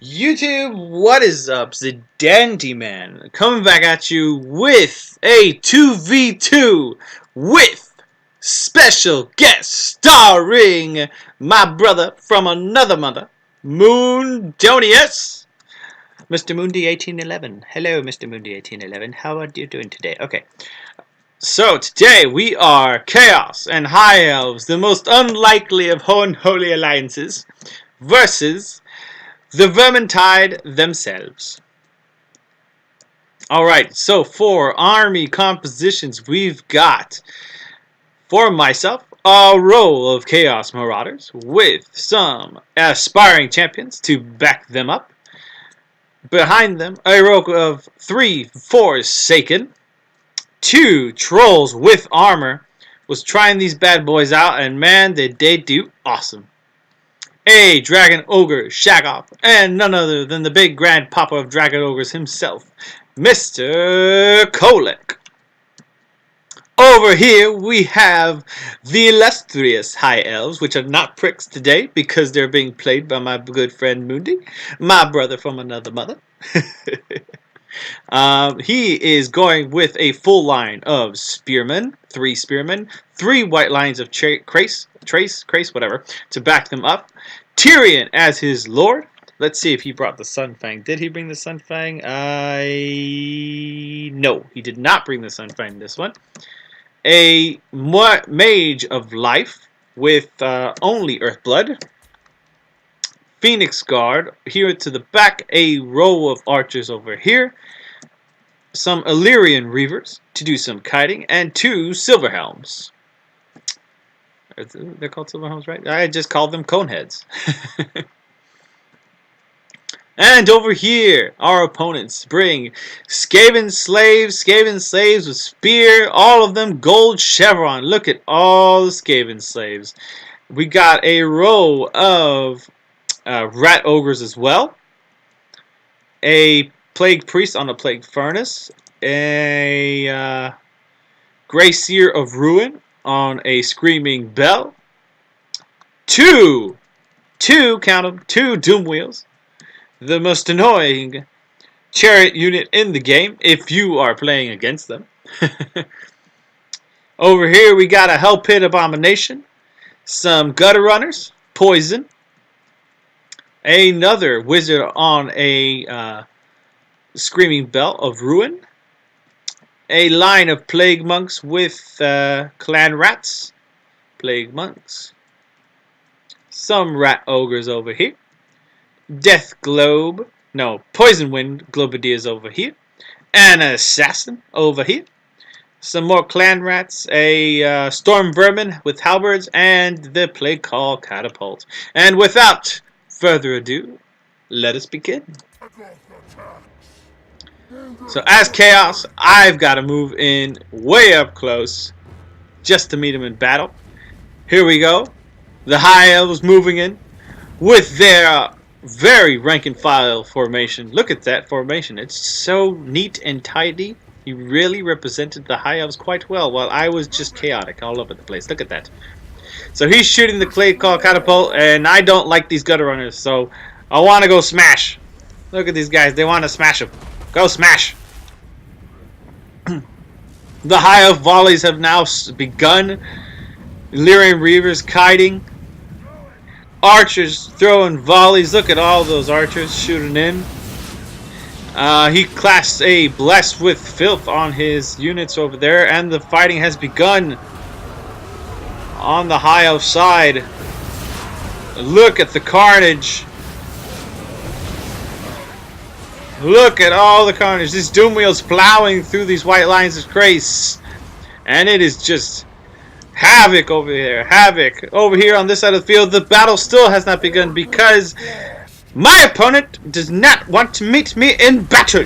YouTube, what is up? It's the Dandy Man coming back at you with a 2v2 with special guest starring my brother from another mother, Mundonius. Mr. Mundi 1811. Hello, Mr. Mundi 1811. How are you doing today? Okay. So today we are Chaos and High Elves, the most unlikely of unholy alliances, versus the Vermintide themselves. Alright, so for army compositions, we've got, for myself, a row of Chaos Marauders with some aspiring champions to back them up. Behind them, a row of 3 Forsaken, 2 Trolls with armor. Was trying these bad boys out, and man, did they do awesome. A Dragon Ogre Shagoff, and none other than the big grandpapa of Dragon Ogres himself, Mr. Kolek. Over here we have the illustrious High Elves, which are not pricks today because they're being played by my good friend Mundi, my brother from another mother. He is going with a full line of spearmen, 3 spearmen, 3 white lines of trace, whatever, to back them up. Tyrion as his lord. Let's see if he brought the Sunfang. Did he bring the Sunfang? No, he did not bring the Sunfang this one. A Mage of Life with only Earthblood. Phoenix Guard here to the back. A row of archers over here. Some Illyrian Reavers to do some kiting. And 2 Silverhelms. They're called Silverhelms, right? I just called them Coneheads. And over here, our opponents bring Skaven slaves with spear, all of them gold chevron. Look at all the Skaven slaves. We got a row of rat ogres as well. A plague priest on a plague furnace. A gray seer of ruin on a screaming bell. 2 count them, 2 doom wheels. The most annoying chariot unit in the game if you are playing against them. Over here we got a hell pit abomination, some gutter runners, poison, another wizard on a screaming bell of ruin, a line of plague monks with clan rats, plague monks, some rat ogres over here. Death Globe, no, Poison Wind Globadiers over here. An Assassin over here. Some more Clan Rats, a Storm Vermin with Halberds, and the Plague Call Catapult. And without further ado, let us begin. So as Chaos, I've got to move in way up close just to meet him in battle. Here we go. The High Elves moving in with their very rank and file formation. Look at that formation. It's so neat and tidy. He really represented the High Elves quite well, while I was just chaotic all over the place. Look at that. So he's shooting the Clay Call Catapult, and I don't like these gutter runners, so I want to go smash. Look at these guys. They want to smash them. Go smash. The High Elf volleys have now begun. Illyrian Reavers kiting. Archers throwing volleys. Look at all those archers shooting in. He classed a Blessed with Filth on his units over there, and the fighting has begun on the High Elf side. Look at the carnage. Look at all the carnage. This Doom Wheel's plowing through these white lines of Grace, and it is just havoc over here. Havoc over here on this side of the field. The battle still has not begun because my opponent does not want to meet me in battle.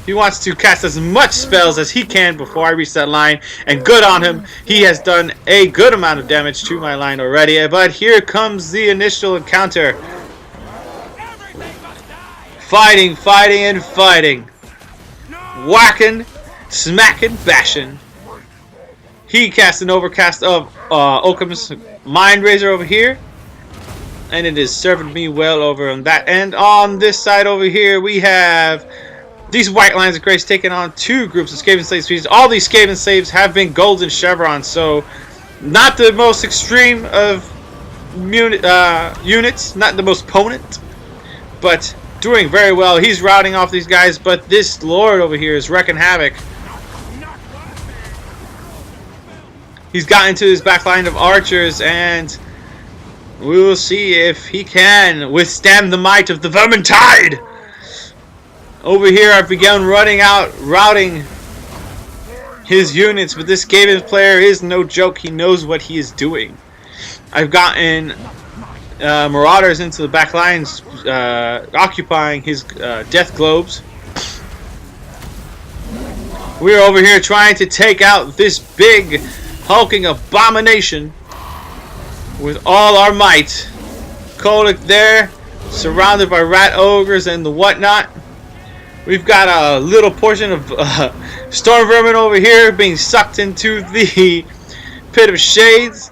He wants to cast as much spells as he can before I reach that line, and good on him. He has done a good amount of damage to my line already, but here comes the initial encounter. Fighting, and fighting. Whacking, smacking, bashing. He cast an overcast of Occam's Mind Razor over here. and it is serving me well over on that end. On this side over here, we have these white lines of grace taking on two groups of Skaven slave species. All these Skaven slaves have been golden chevrons, so not the most extreme of units, not the most potent, but doing very well. He's routing off these guys, but this lord over here is wrecking havoc. He's got into his back line of archers, and we will see if he can withstand the might of the Vermintide. Over here, I've begun routing his units, but this Skaven player is no joke. He knows what he is doing. I've gotten Marauders into the back lines, occupying his death globes. We're over here trying to take out this big hulking abomination with all our might. Kolick there, surrounded by rat ogres and the whatnot. We've got a little portion of storm vermin over here being sucked into the pit of shades.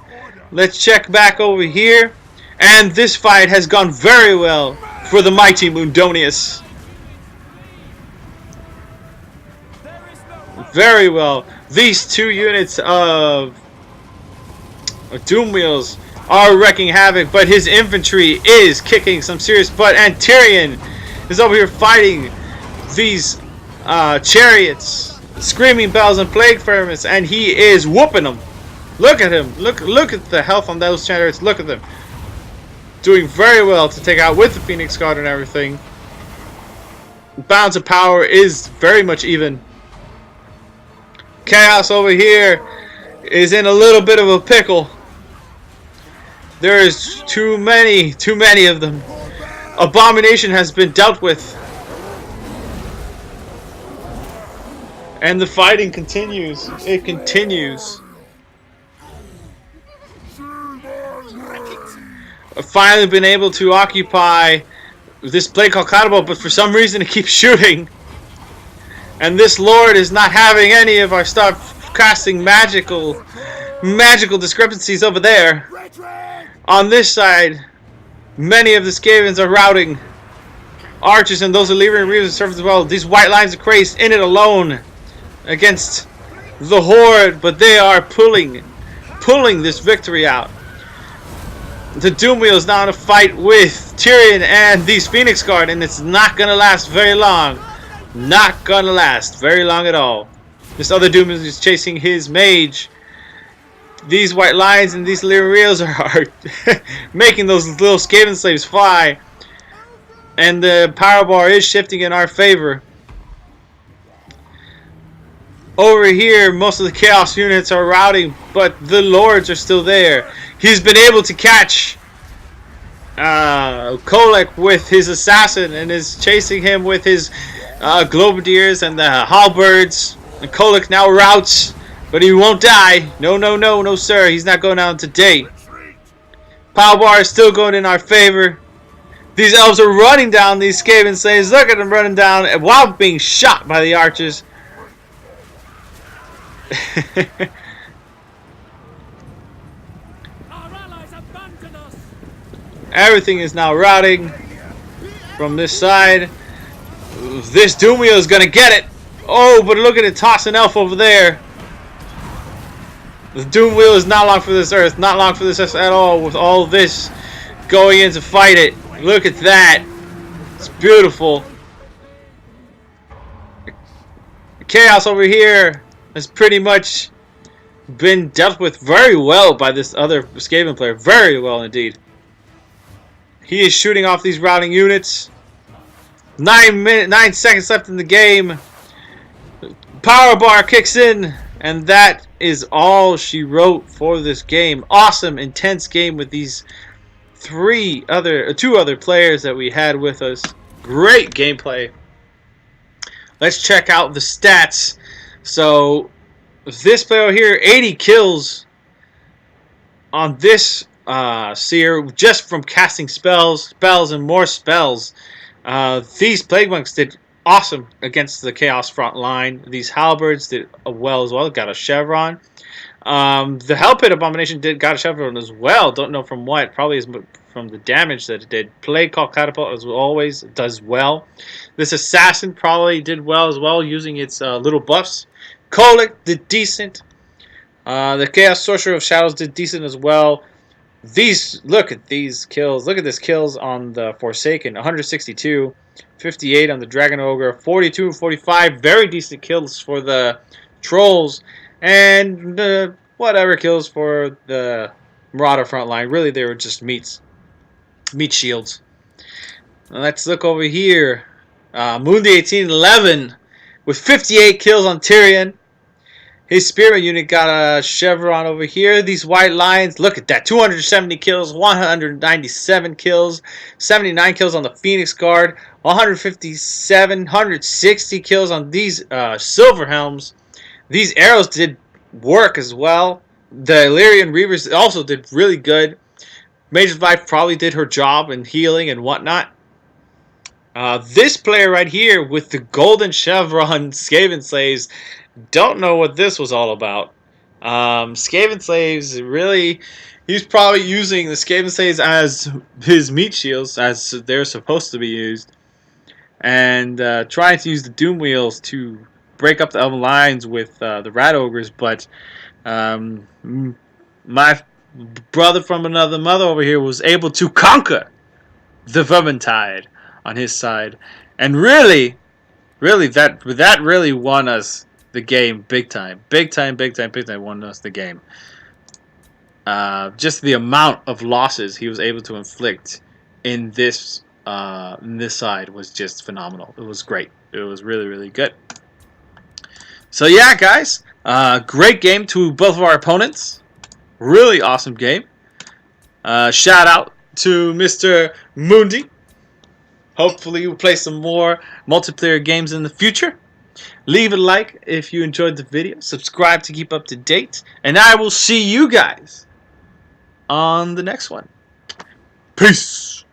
Let's check back over here. And this fight has gone very well for the mighty Mundonius. Very well. These two units of Doom Wheels are wrecking havoc, but his infantry is kicking some serious butt. And Tyrion is over here fighting these chariots, screaming bells and plague ferments, and he is whooping them. Look at him. Look at the health on those chariots. Look at them. Doing very well to take out with the Phoenix Guard and everything. Balance of power is very much even. Chaos over here is in a little bit of a pickle. There is too many of them. Abomination has been dealt with. And the fighting continues. It continues. I've finally been able to occupy this blade called Cloudbolt, but for some reason it keeps shooting. And this lord is not having any of our stuff casting magical discrepancies over there. On this side, many of the Skavens are routing archers, and those Illyrian Reavers serve as well. These white lines of Krace in it alone against the horde, but they are pulling this victory out. The Doom Wheel is now in a fight with Tyrion and these Phoenix Guard, and it's not gonna last very long. Not gonna last very long at all. This other Doom Wheel is chasing his mage. These white lines and these Illyrian Reels are making those little Skaven slaves fly, and the power bar is shifting in our favor. Over here, most of the Chaos units are routing, but the Lords are still there. He's been able to catch Kolick with his assassin and is chasing him with his Globadiers and the Halberds. And Kolick now routes, but he won't die. No, sir. He's not going down today. Power bar is still going in our favor. These elves are running down these Skaven slaves. Look at them running down while being shot by the archers. Everything is now routing from this side. This Doom Wheel is going to get it. Oh, but look at it toss an elf over there. The Doom Wheel is not long for this earth. Not long for this earth at all, with all this going in to fight it. Look at that. It's beautiful. Chaos over here has pretty much been dealt with very well by this other Skaven player. Very well indeed. He is shooting off these routing units. 9 seconds left in the game. Power bar kicks in, and that is all she wrote for this game. Awesome, intense game with these two other players that we had with us. Great gameplay. Let's check out the stats. So this player here, 80 kills on this seer just from casting spells and more spells. These Plague Monks did awesome against the Chaos front line. These Halberds did well as well. Got a chevron. The Hell Pit Abomination got a chevron as well. Don't know from what. Probably from the damage that it did. Play Call Catapult, as always, does well. This Assassin probably did well as well, using its little buffs. Kolic did decent. The Chaos Sorcerer of Shadows did decent as well. Look at these kills. Look at this kills on the Forsaken. 162, 58 on the Dragon Ogre, 42, 45. Very decent kills for the Trolls, and whatever kills for the Marauder front line. Really, they were just meat shields. Now let's look over here. Mundi 1811 with 58 kills on Tyrion. His Spearman unit got a chevron over here. These White Lions, look at that. 270 kills, 197 kills, 79 kills on the Phoenix Guard, 157, 160 kills on these Silver Helms. These arrows did work as well. The Illyrian Reavers also did really good. Mage's Vibe probably did her job in healing and whatnot. This player right here with the Golden Chevron Skaven Slaves, don't know what this was all about. Skaven Slaves, really, he's probably using the Skaven Slaves as his meat shields, as they're supposed to be used, and trying to use the Doom Wheels to break up the Elven lines with the Rat Ogres, but my brother from another mother over here was able to conquer the Vermintide on his side, and really that really won us the game big time, won us the game. Just the amount of losses he was able to inflict in this side was just phenomenal. It was great. It was really good. So yeah, guys, great game to both of our opponents. Really awesome game. Shout out to Mr. Mundi. Hopefully we'll play some more multiplayer games in the future. Leave a like if you enjoyed the video. Subscribe to keep up to date. And I will see you guys on the next one. Peace.